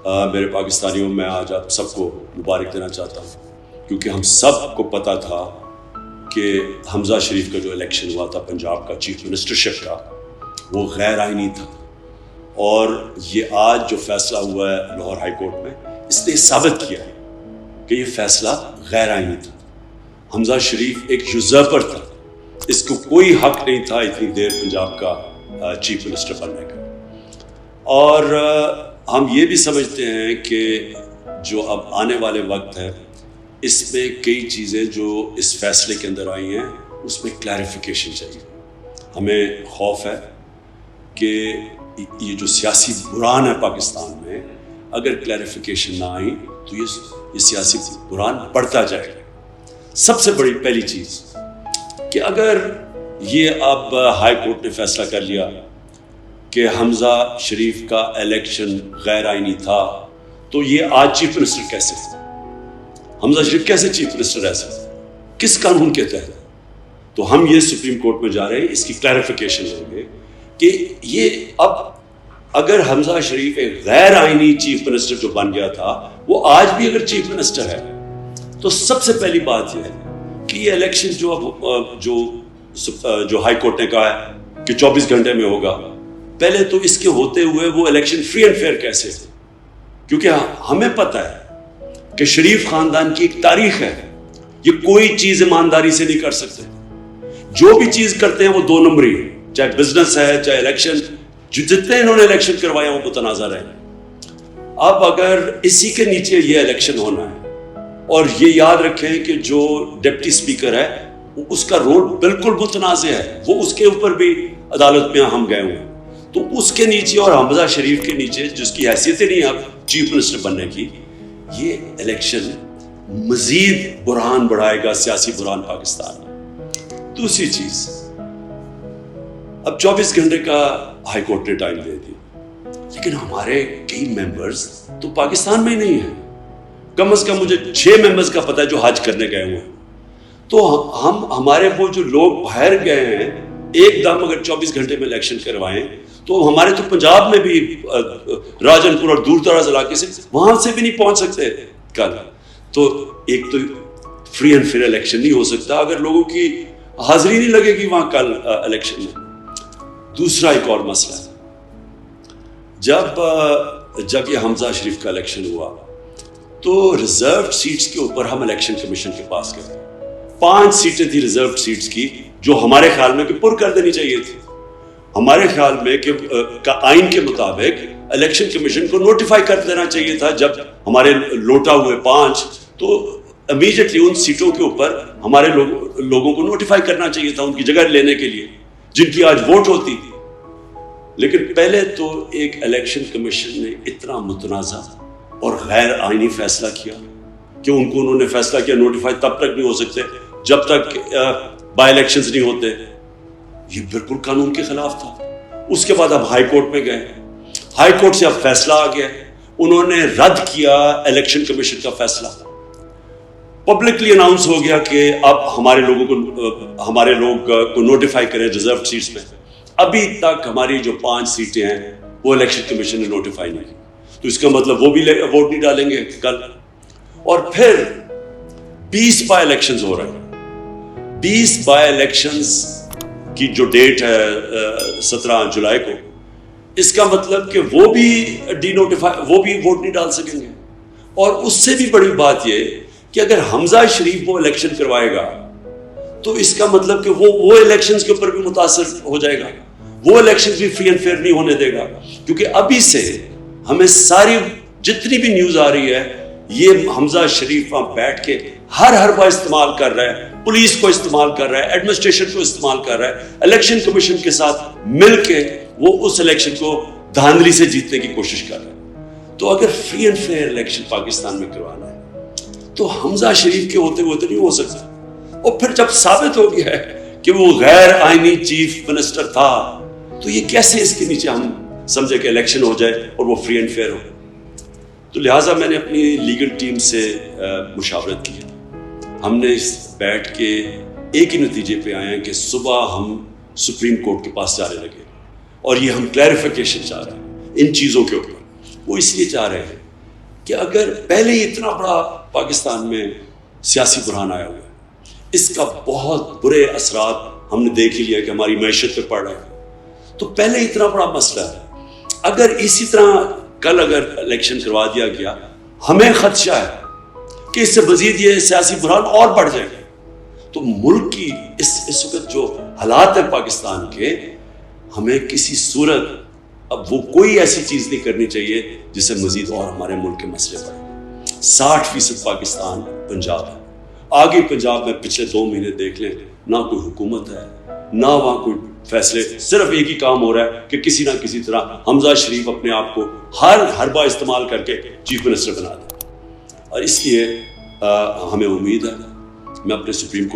میرے پاکستانیوں میں آج آپ سب کو مبارک دینا چاہتا ہوں، کیونکہ ہم سب کو پتہ تھا کہ حمزہ شریف کا جو الیکشن ہوا تھا پنجاب کا چیف منسٹرشپ کا، وہ غیر آئینی تھا، اور یہ آج جو فیصلہ ہوا ہے لاہور ہائی کورٹ میں، اس نے ثابت کیا ہے کہ یہ فیصلہ غیر آئینی تھا۔ حمزہ شریف ایک یوزرپر تھا، اس کو کوئی حق نہیں تھا اتنی دیر پنجاب کا چیف منسٹر بننے کا۔ اور ہم یہ بھی سمجھتے ہیں کہ جو اب آنے والے وقت ہے، اس میں کئی چیزیں جو اس فیصلے کے اندر آئی ہیں، اس میں کلیریفیکیشن چاہیے۔ ہمیں خوف ہے کہ یہ جو سیاسی بحران ہے پاکستان میں، اگر کلیریفیکیشن نہ آئی تو یہ سیاسی بحران بڑھتا جائے گا۔ سب سے بڑی پہلی چیز کہ اگر یہ اب ہائی کورٹ نے فیصلہ کر لیا کہ حمزہ شریف کا الیکشن غیر آئینی تھا، تو یہ آج چیف منسٹر کیسے تھے؟ حمزہ شریف کیسے چیف منسٹر رہ سکتے؟ کس قانون کے تحت؟ تو ہم یہ سپریم کورٹ میں جا رہے ہیں، اس کی کلیریفیکیشن لیں گے کہ یہ اب اگر حمزہ شریف ایک غیر آئینی چیف منسٹر جو بن گیا تھا، وہ آج بھی اگر چیف منسٹر ہے، تو سب سے پہلی بات یہ ہے کہ یہ الیکشن جو ہائی کورٹ نے کہا ہے کہ 24 گھنٹے میں ہوگا، پہلے تو اس کے ہوتے ہوئے وہ الیکشن فری اینڈ فیئر کیسے تھے؟ کیونکہ ہمیں پتہ ہے کہ شریف خاندان کی ایک تاریخ ہے، یہ کوئی چیز ایمانداری سے نہیں کر سکتے، جو بھی چیز کرتے ہیں وہ دو نمبری ہے، چاہے بزنس ہے چاہے الیکشن، جتنے انہوں نے الیکشن کروایا وہ متنازع رہے۔ اب اگر اسی کے نیچے یہ الیکشن ہونا ہے، اور یہ یاد رکھیں کہ جو ڈپٹی سپیکر ہے اس کا رول بالکل متنازع ہے، وہ اس کے اوپر بھی عدالت میں ہم گئے ہوئے ہیں، تو اس کے نیچے اور حمزہ شریف کے نیچے جس کی حیثیت ہی نہیں اب چیف منسٹر بننے کی، یہ الیکشن مزید بحران بڑھائے گا، سیاسی بحران پاکستان میں۔ دوسری چیز، اب 24 گھنٹے کا ہائی کورٹ نے ٹائم دے دیا، لیکن ہمارے کئی ممبرز تو پاکستان میں ہی نہیں ہیں۔ کم از کم مجھے 6 ممبرز کا پتہ ہے جو حج کرنے گئے ہوئے ہیں، تو ہمارے وہ جو لوگ باہر گئے ہیں، ایک دم اگر 24 گھنٹے میں الیکشن کروائیں تو ہمارے تو پنجاب میں بھی راجن پور اور دور دراز علاقے سے وہاں سے بھی نہیں پہنچ سکتے کل، تو ایک تو فری اینڈ فیئر الیکشن نہیں ہو سکتا اگر لوگوں کی حاضری نہیں لگے گی وہاں کل الیکشن میں۔ دوسرا ایک اور مسئلہ ہے، جب یہ حمزہ شریف کا الیکشن ہوا تو ریزروڈ سیٹس کے اوپر ہم الیکشن کمیشن کے پاس گئے، 5 سیٹیں تھی ریزروڈ سیٹس کی جو ہمارے خیال میں کہ پر کر دینی چاہیے تھی۔ ہمارے خیال میں کہ آئین کے مطابق الیکشن کمیشن کو نوٹیفائی کر دینا چاہیے تھا، جب ہمارے لوٹا ہوئے 5 تو امیجیٹلی ان سیٹوں کے اوپر ہمارے لوگوں کو نوٹیفائی کرنا چاہیے تھا ان کی جگہ لینے کے لیے جن کی آج ووٹ ہوتی تھی۔ لیکن پہلے تو ایک الیکشن کمیشن نے اتنا متنازع اور غیر آئینی فیصلہ کیا کہ انہوں نے فیصلہ کیا نوٹیفائی تب تک نہیں ہو سکتے جب تک بائی الیکشنز نہیں ہوتے، یہ بالکل قانون کے خلاف تھا۔ اس کے بعد اب ہائی کورٹ میں گئے، ہائی کورٹ سے اب فیصلہ آ گیا، انہوں نے رد کیا الیکشن کمیشن کا فیصلہ، پبلکلی اناؤنس ہو گیا کہ اب ہمارے لوگ کو نوٹیفائی کریں ریزرو سیٹس میں۔ ابھی تک ہماری جو 5 سیٹیں ہیں وہ الیکشن کمیشن نے نوٹیفائی نہیں کی، تو اس کا مطلب وہ بھی ووٹ نہیں ڈالیں گے کل۔ اور پھر 20 بائی الیکشنز ہو رہے ہیں، 20 بائی الیکشنز کی جو ڈیٹ ہے 17 جولائی کو، اس کا مطلب کہ وہ بھی وہ بھی ووٹ نہیں ڈال سکیں گے۔ اور اس سے بھی بڑی بات یہ کہ اگر حمزہ شریف وہ الیکشن کروائے گا تو اس کا مطلب کہ وہ الیکشنز کے اوپر بھی متاثر ہو جائے گا، وہ الیکشنز بھی فری اینڈ فیئر نہیں ہونے دے گا، کیونکہ ابھی سے ہمیں ساری جتنی بھی نیوز آ رہی ہے یہ حمزہ شریف وہاں بیٹھ کے ہر حربہ استعمال کر رہا ہے، پولیس کو استعمال کر رہا ہے، ایڈمنسٹریشن کو استعمال کر رہا ہے، الیکشن کمیشن کے ساتھ مل کے وہ اس الیکشن کو دھاندلی سے جیتنے کی کوشش کر رہا ہے۔ تو اگر free and fair election Pakistan میں کروانا ہے تو حمزہ شریف کے ہوتے ہوئے تو نہیں ہو سکتا۔ اور پھر جب ثابت ہو گیا ہے کہ وہ غیر آئینی چیف منسٹر تھا، تو یہ کیسے اس کے نیچے ہم سمجھے کہ الیکشن ہو جائے اور وہ فری اینڈ فیئر ہو؟ تو لہٰذا میں نے اپنی لیگل ٹیم سے مشاورت کی، ہم نے اس بیٹھ کے ایک ہی نتیجے پہ آئے ہیں کہ صبح ہم سپریم کورٹ کے پاس جانے لگے، اور یہ ہم کلیریفیکیشن چاہ رہے ہیں ان چیزوں کے اوپر۔ وہ اس لیے چاہ رہے ہیں کہ اگر پہلے ہی اتنا بڑا پاکستان میں سیاسی بحران آیا ہوا ہے، اس کا بہت برے اثرات ہم نے دیکھ ہی لیا کہ ہماری معیشت پہ پڑ رہا ہے، تو پہلے اتنا بڑا مسئلہ ہے، اگر اسی طرح کل اگر الیکشن کروا دیا گیا، ہمیں خدشہ ہے کہ اس سے مزید یہ سیاسی بحران اور بڑھ جائے گا۔ تو ملک کی اس وقت جو حالات ہیں پاکستان کے، ہمیں کسی صورت اب وہ کوئی ایسی چیز نہیں کرنی چاہیے جس سے مزید اور ہمارے ملک کے مسئلے بڑھیں۔ 60% پاکستان پنجاب ہے، آگے پنجاب میں پچھلے 2 مہینے دیکھ لیں، نہ کوئی حکومت ہے، نہ وہاں کوئی فیصلے، صرف ایک ہی کام ہو رہا ہے کہ کسی نہ کسی طرح حمزہ شریف اپنے آپ کو ہر حربہ استعمال کر کے چیف منسٹر بنا دے، اور اس لیے ہمیں امید ہے، میں اپنے سپریم کورٹ